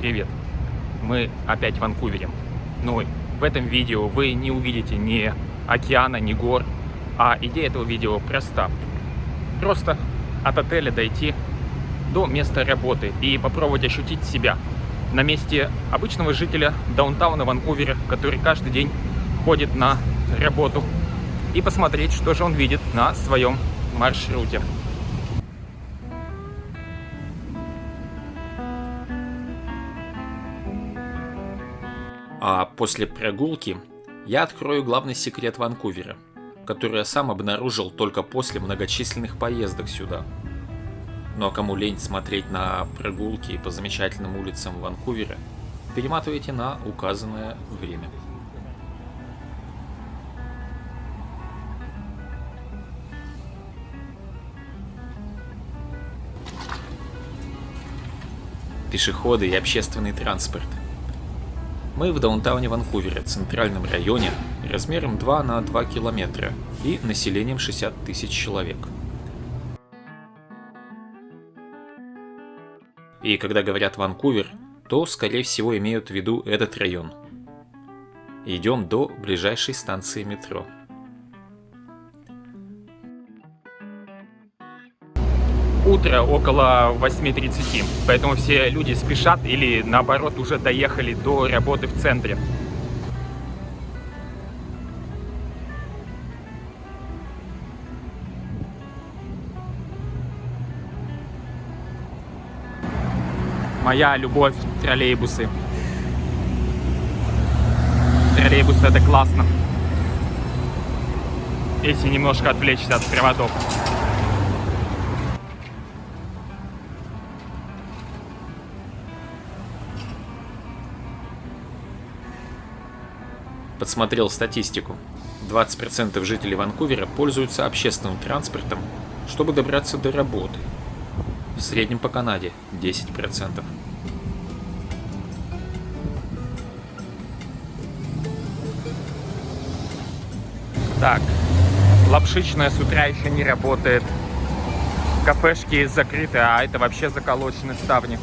Привет! Мы опять в Ванкувере. Но в этом видео вы не увидите ни океана, ни гор, а идея этого видео проста. Просто от отеля дойти до места работы и попробовать ощутить себя на месте обычного жителя даунтауна Ванкувера, который каждый день ходит на работу, и посмотреть, что же он видит на своем маршруте. А после прогулки я открою главный секрет Ванкувера, который я сам обнаружил только после многочисленных поездок сюда. Ну а кому лень смотреть на прогулки по замечательным улицам Ванкувера, перематывайте на указанное время. Пешеходы и общественный транспорт. Мы в даунтауне Ванкувера, центральном районе, размером 2 на 2 километра и населением 60 тысяч человек. И когда говорят Ванкувер, то, скорее всего, имеют в виду этот район. Идем до ближайшей станции метро. Утро около 8:30, поэтому все люди спешат или наоборот уже доехали до работы в центре. Моя любовь — троллейбусы. Троллейбусы — это классно, если немножко отвлечься от проводов. Подсмотрел статистику. 20% жителей Ванкувера пользуются общественным транспортом, чтобы добраться до работы. В среднем по Канаде 10%. Так, лапшичная с утра еще не работает. Кафешки закрыты, а это вообще заколочены ставни.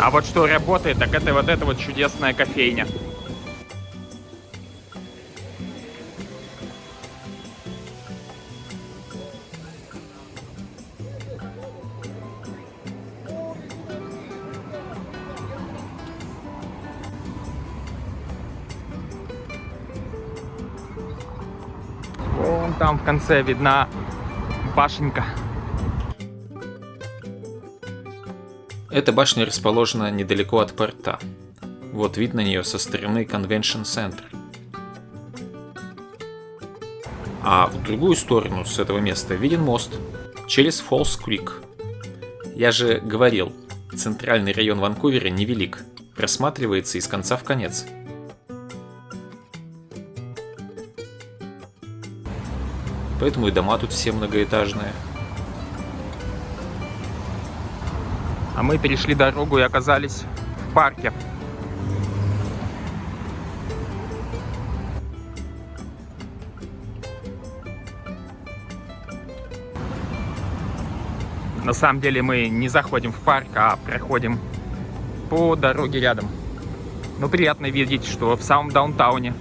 А вот что работает, так это вот эта вот чудесная кофейня. Вон там в конце видна башенка. Эта башня расположена недалеко от порта. Вот вид на нее со стороны Convention Center. А в другую сторону с этого места виден мост через Falls Creek. Я же говорил, центральный район Ванкувера невелик, просматривается из конца в конец. Поэтому и дома тут все многоэтажные. А мы перешли дорогу и оказались в парке. На самом деле мы не заходим в парк, а проходим по дороге рядом. Но приятно видеть, что в самом даунтауне,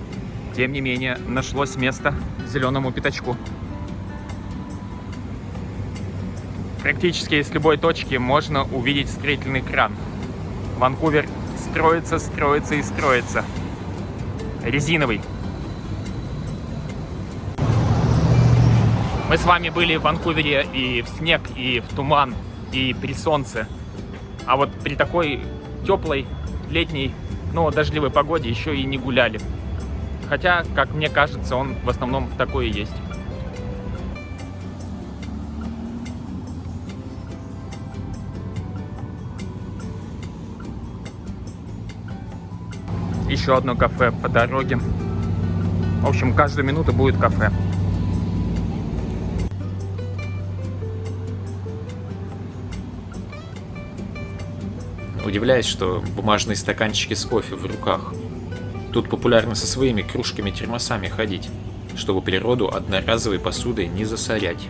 тем не менее, нашлось место зеленому пятачку. Практически с любой точки можно увидеть строительный кран. Ванкувер строится, строится и строится. Резиновый. Мы с вами были в Ванкувере и в снег, и в туман, и при солнце. А вот при такой теплой, летней, но дождливой погоде еще и не гуляли. Хотя, как мне кажется, он в основном такой и есть. Еще одно кафе по дороге. В общем, каждую минуту будет кафе. Удивляюсь, что бумажные стаканчики с кофе в руках. Тут популярно со своими кружками-термосами ходить, чтобы природу одноразовой посудой не засорять.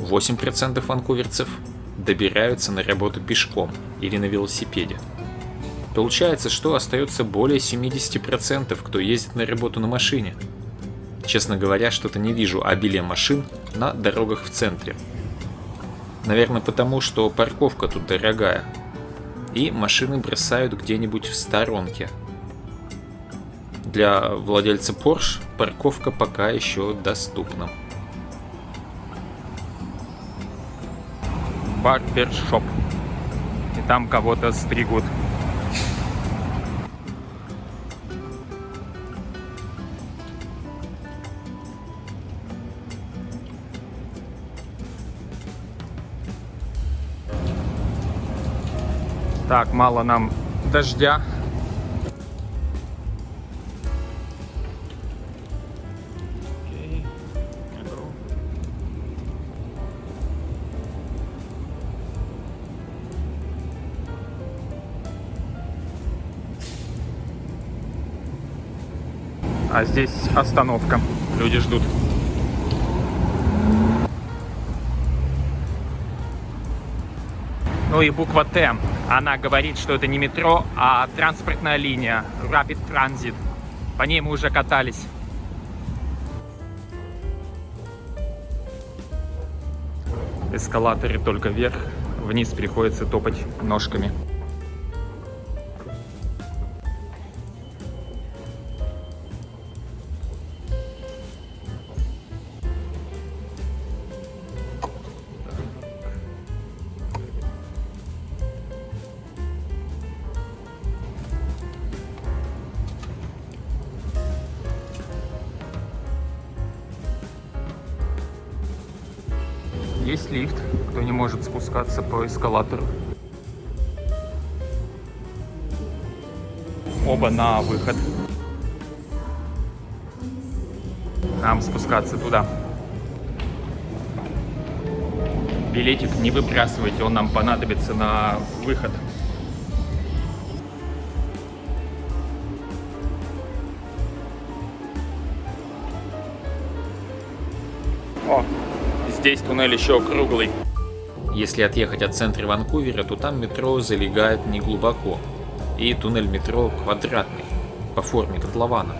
8% ванкуверцев добираются на работу пешком или на велосипеде. Получается, что остается более 70%, кто ездит на работу на машине. Честно говоря, что-то не вижу обилия машин на дорогах в центре. Наверное, потому что парковка тут дорогая, и машины бросают где-нибудь в сторонке. Для владельца Porsche парковка пока еще доступна. Барбершоп. И там кого-то стригут. Так, мало нам дождя. А здесь остановка. Люди ждут. Ну и буква Т. Она говорит, что это не метро, а транспортная линия. Rapid Transit. По ней мы уже катались. Эскалаторы только вверх. Вниз приходится топать ножками. Есть лифт, кто не может спускаться по эскалатору. Оба на выход. Нам спускаться туда. Билетик не выбрасывайте, он нам понадобится на выход. О! Здесь туннель еще круглый. Если отъехать от центра Ванкувера, то там метро залегает неглубоко. И туннель метро квадратный, по форме котлована.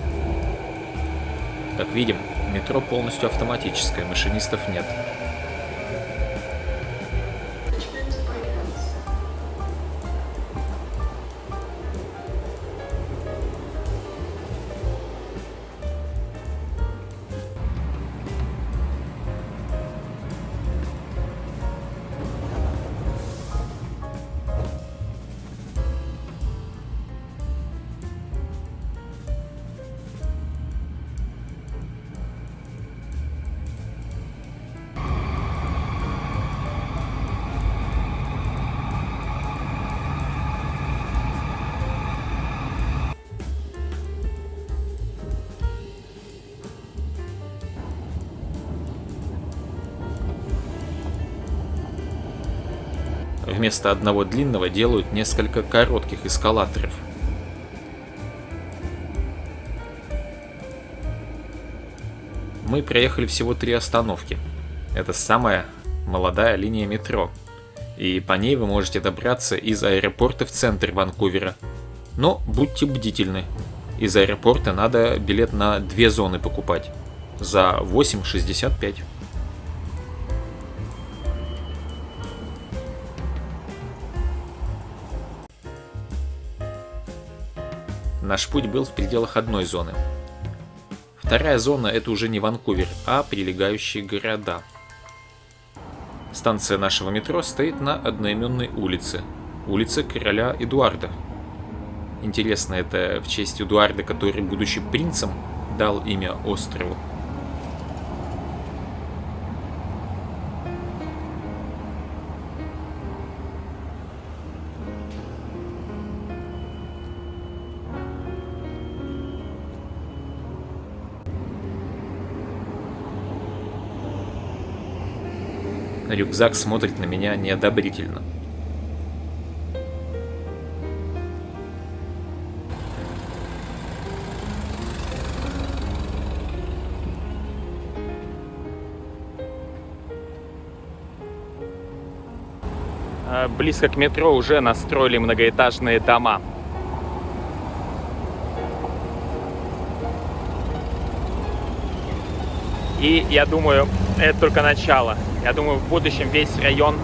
Как видим, метро полностью автоматическое, машинистов нет. Вместо одного длинного делают несколько коротких эскалаторов. Мы проехали всего 3 остановки. Это самая молодая линия метро. И по ней вы можете добраться из аэропорта в центр Ванкувера. Но будьте бдительны. Из аэропорта надо билет на 2 зоны покупать. За 8,65. Наш путь был в пределах одной зоны. Вторая зона — это уже не Ванкувер, а прилегающие города. Станция нашего метро стоит на одноименной улице. Улица Короля Эдуарда. Интересно, это в честь Эдуарда, который, будучи принцем, дал имя острову. Рюкзак смотрит на меня неодобрительно. близко к метро уже настроили многоэтажные дома. И я думаю, это только начало. Я думаю, в будущем весь район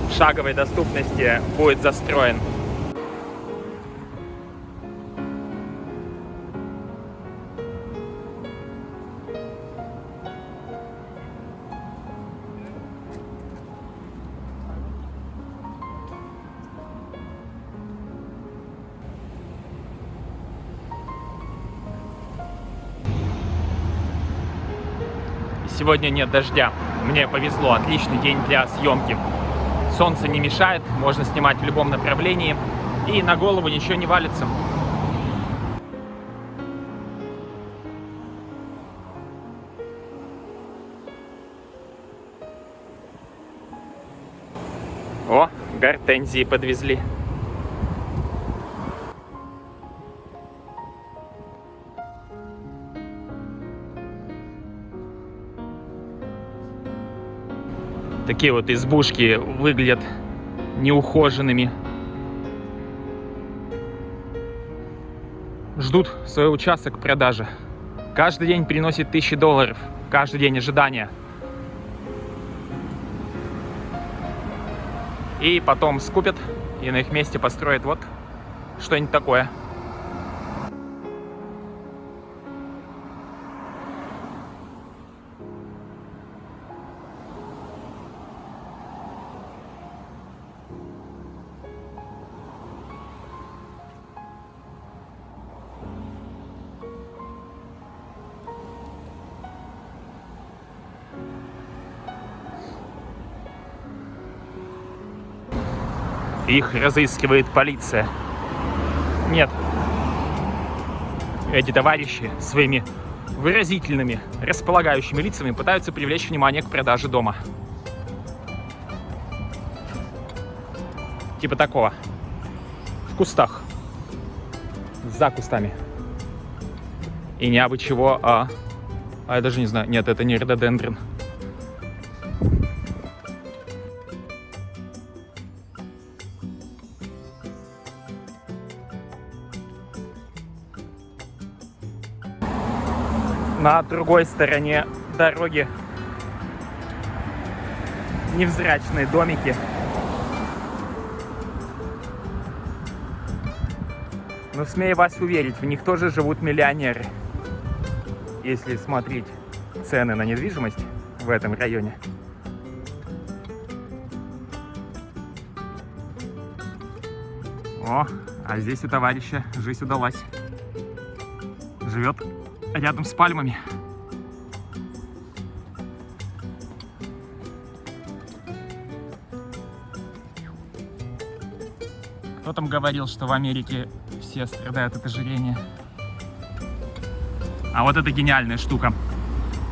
в шаговой доступности будет застроен. Сегодня нет дождя. Мне повезло, отличный день для съемки. Солнце не мешает, можно снимать в любом направлении, и на голову ничего не валится. О, гортензии подвезли. Такие вот избушки выглядят неухоженными. Ждут свой участок к продаже. Каждый день приносит $1000. Каждый день ожидания. И потом скупят и на их месте построят вот что-нибудь такое. Их разыскивает полиция. Нет. Эти товарищи своими выразительными, располагающими лицами пытаются привлечь внимание к продаже дома. Типа такого. В кустах. За кустами. И не абы чего, а я даже не знаю. Нет, это не рододендрон. На другой стороне дороги невзрачные домики. Но смею вас уверить, в них тоже живут миллионеры. Если смотреть цены на недвижимость в этом районе. О, а здесь у товарища жизнь удалась. Живет рядом с пальмами. Кто там говорил, что в Америке все страдают от ожирения? А вот это гениальная штука.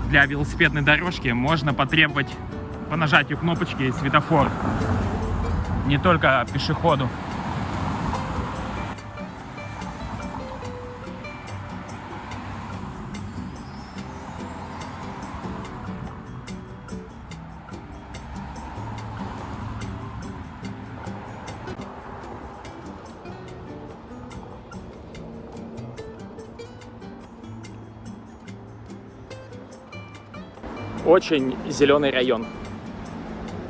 Для велосипедной дорожки можно потребовать по нажатию кнопочки светофор. Не только пешеходу. Очень зеленый район.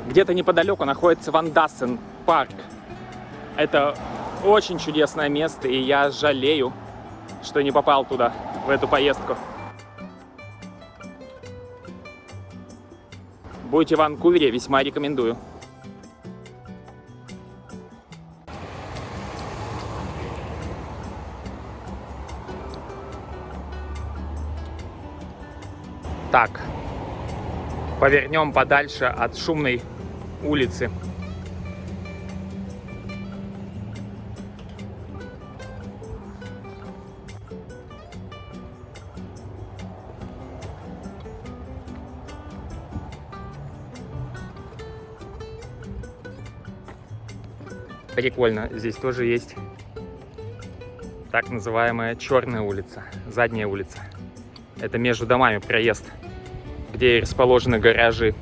Где-то неподалеку находится Ван Дассен парк. Это очень чудесное место, и я жалею, что не попал туда, в эту поездку. Будете в Ванкувере, весьма рекомендую. Так. Повернем подальше от шумной улицы. Прикольно, здесь тоже есть так называемая черная улица, задняя улица. Это между домами проезд, где расположены гаражи.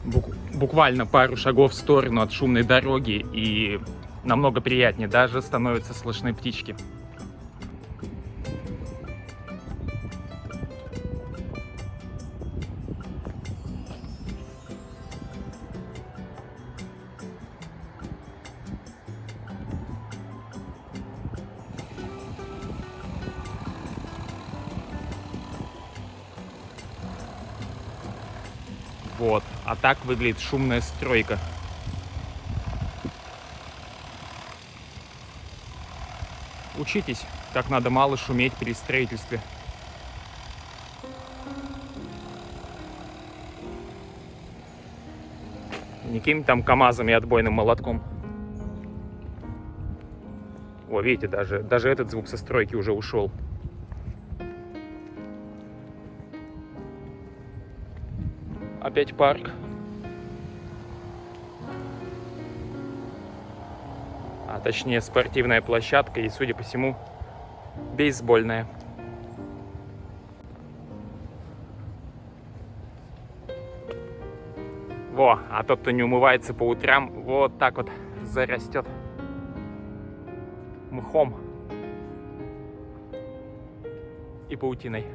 Буквально пару шагов в сторону от шумной дороги, и намного приятнее, даже становятся слышны птички. Вот, а так выглядит шумная стройка. Учитесь, как надо мало шуметь при строительстве. Не какими там КАМАЗами и отбойным молотком. О, видите, даже этот звук со стройки уже ушел. Опять парк. А точнее спортивная площадка и, судя по всему, бейсбольная. Во, а тот, кто не умывается по утрам, вот так вот зарастет мхом и паутиной.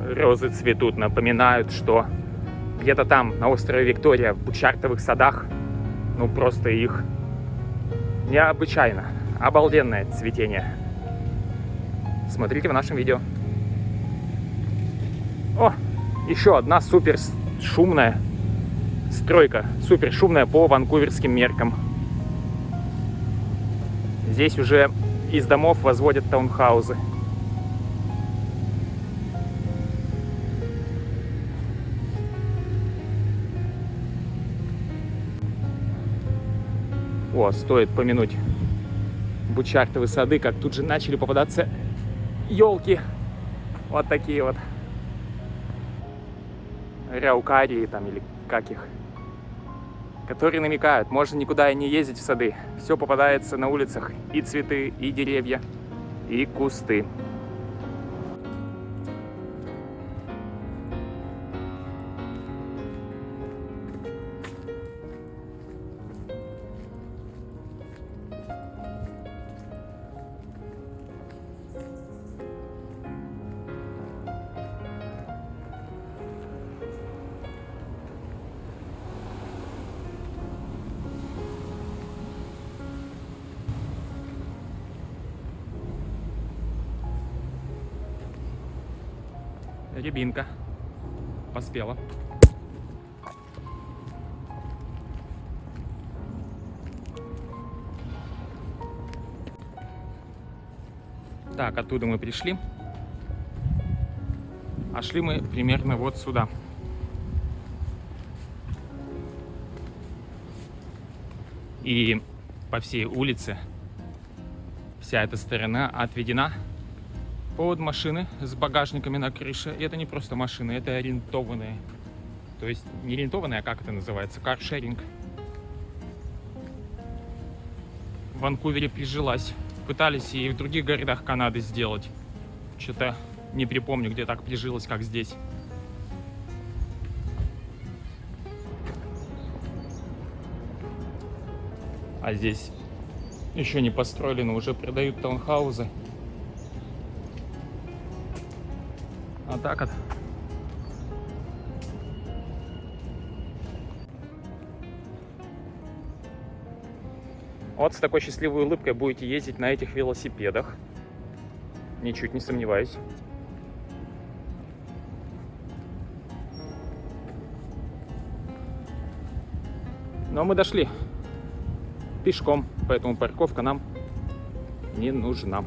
Розы цветут, напоминают, что где-то там, на острове Виктория, в Бучартовых садах, ну просто их необычайно, обалденное цветение. Смотрите в нашем видео. О, еще одна супер шумная стройка, супер шумная по ванкуверским меркам. Здесь уже из домов возводят таунхаузы. О, стоит помянуть Бучартовы сады, как тут же начали попадаться елки. Вот такие вот. Ряукарии там, или как их. Которые намекают, можно никуда и не ездить в сады. Все попадается на улицах. И цветы, и деревья, и кусты. Рябинка поспела. Так, оттуда мы пришли. А шли мы примерно вот сюда. И по всей улице вся эта сторона отведена под машины с багажниками на крыше. И это не просто машины, это арендованные. То есть не арендованные, а как это называется? Каршеринг. В Ванкувере прижилась. Пытались и в других городах Канады сделать. Что-то не припомню, где так прижилось, как здесь. А здесь еще не построили, но уже продают таунхаузы. А так вот. Вот с такой счастливой улыбкой будете ездить на этих велосипедах. Ничуть не сомневаюсь. Но мы дошли пешком, поэтому парковка нам не нужна.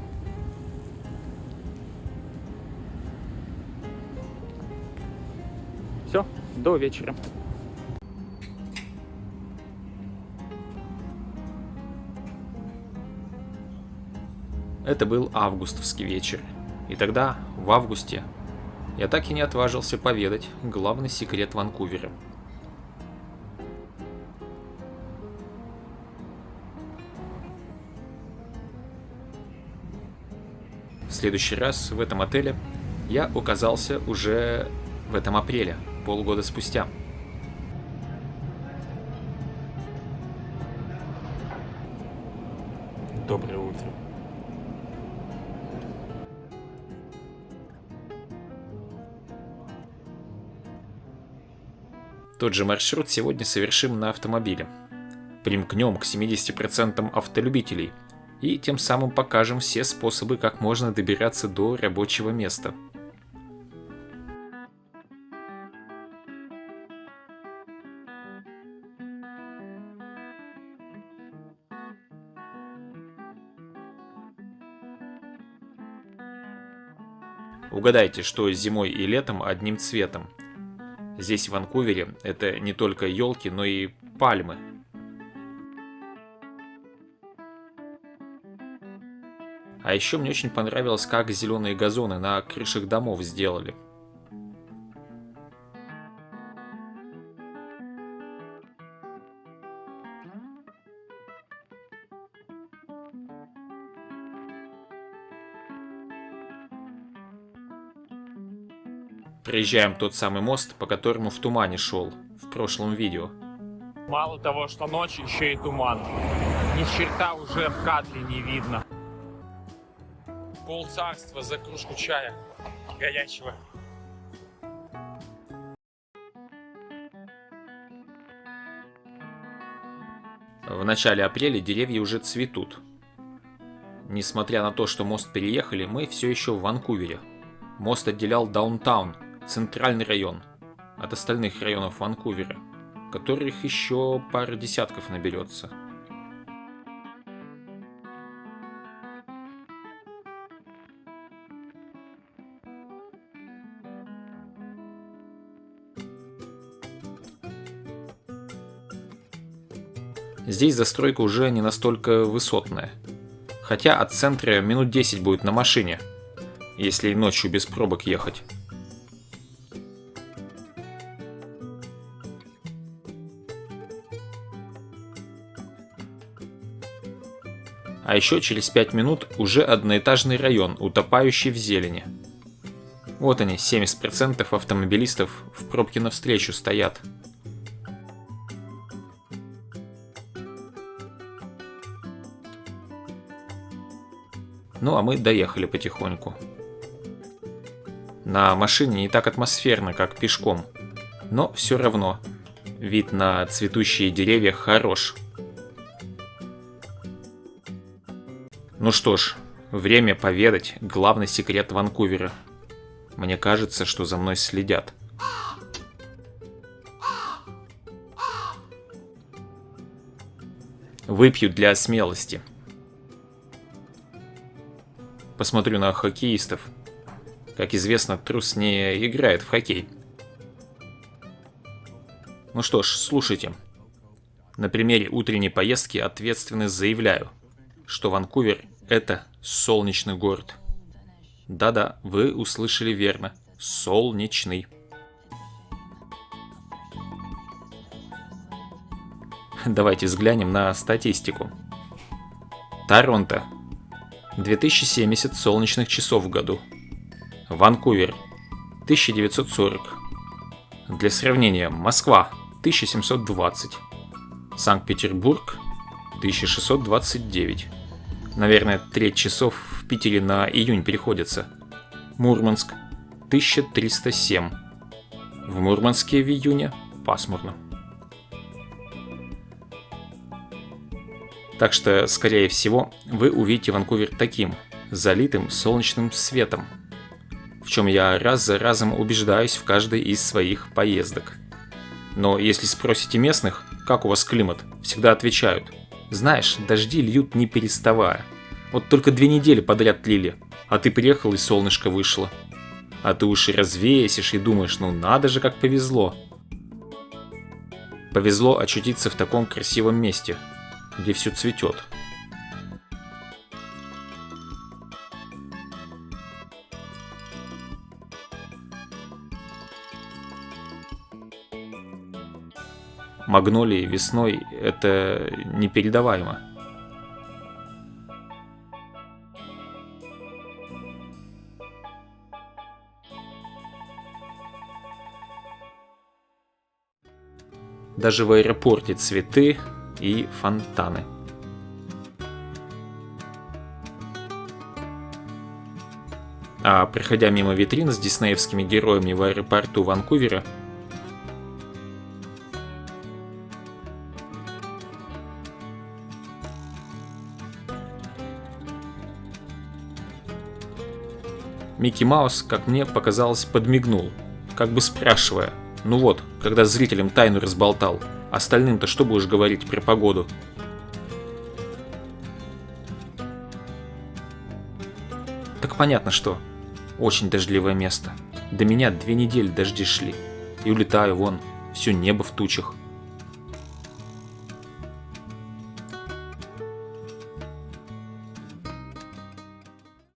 Все, до вечера. Это был августовский вечер. И тогда, в августе, я так и не отважился поведать главный секрет Ванкувера. следующий раз в этом отеле я оказался уже в этом апреле, полгода спустя. Доброе утро. Тот же маршрут сегодня совершим на автомобиле. Примкнем к 70% автолюбителей и тем самым покажем все способы, как можно добираться до рабочего места. Угадайте, что зимой и летом одним цветом. Здесь, в Ванкувере, это не только елки, но и пальмы. А еще мне очень понравилось, как зеленые газоны на крышах домов сделали. Проезжаем тот самый мост, по которому в тумане шел в прошлом видео. Мало того, что ночь, еще и туман. Ни черта уже в кадре не видно. Пол царства за кружку чая горячего. В начале апреля деревья уже цветут. Несмотря на то, что мост переехали, мы все еще в Ванкувере. Мост отделял даунтаун, центральный район, от остальных районов Ванкувера, которых еще пара десятков наберется. Здесь застройка уже не настолько высотная, хотя от центра минут 10 будет на машине, если ночью без пробок ехать. А еще через 5 минут уже одноэтажный район, утопающий в зелени. Вот они, 70% автомобилистов в пробке навстречу стоят. Ну а мы доехали потихоньку. На машине не так атмосферно, как пешком, но все равно вид на цветущие деревья хорош. Ну что ж, время поведать главный секрет Ванкувера. Мне кажется, что за мной следят. Выпью для смелости. Посмотрю на хоккеистов. Как известно, трус не играет в хоккей. Ну что ж, слушайте. На примере утренней поездки ответственно заявляю, что Ванкувер – это солнечный город. Да-да, вы услышали верно. Солнечный. Давайте взглянем на статистику. Торонто. 2070 солнечных часов в году. Ванкувер. 1940. Для сравнения, Москва. 1720. Санкт-Петербург. 1629. Наверное, треть часов в Питере на июнь приходится. Мурманск. 1307. В Мурманске в июне пасмурно. Так что, скорее всего, вы увидите Ванкувер таким, залитым солнечным светом, в чем я раз за разом убеждаюсь в каждой из своих поездок. Но если спросите местных, как у вас климат, всегда отвечают: знаешь, дожди льют не переставая. Вот только 2 недели подряд лили, а ты приехал и солнышко вышло. А ты уж и развесишь и думаешь, ну надо же, как повезло. Повезло очутиться в таком красивом месте, где все цветет. Магнолии весной – это непередаваемо. Даже в аэропорте цветы и фонтаны. А проходя мимо витрин с диснеевскими героями в аэропорту Ванкувера, Микки Маус, как мне показалось, подмигнул, как бы спрашивая: ну вот, когда зрителям тайну разболтал, остальным-то что будешь говорить про погоду? Так понятно что. Очень дождливое место. До меня 2 недели дожди шли. И улетаю вон, все небо в тучах.